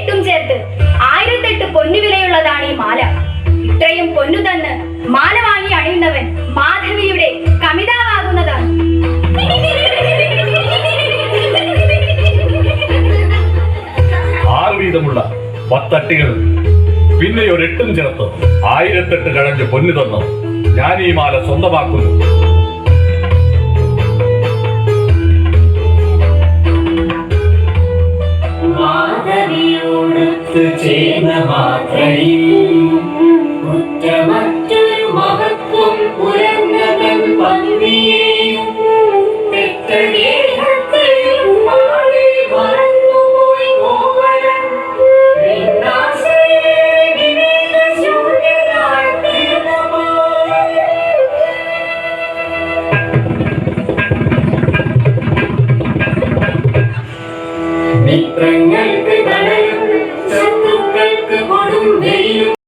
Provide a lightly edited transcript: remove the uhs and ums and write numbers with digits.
8 ചേർത്ത് 1008 പൊന്നുവിലയുള്ളതാണ് ഈ മാല. ഇത്രയും പൊന്നു തന്ന് മാല വാങ്ങി അണിയുന്നവൻ മാധവിയുടെ കമിതാവാകുന്നതാണ്. വീതമുള്ള 10 അട്ടികളും പിന്നെ ഒരു 8 ചേർത്ത് 1008 കഴഞ്ച് പൊന്നു തന്നു ഞാൻ ഈ മാല സ്വന്തമാക്കുന്നു.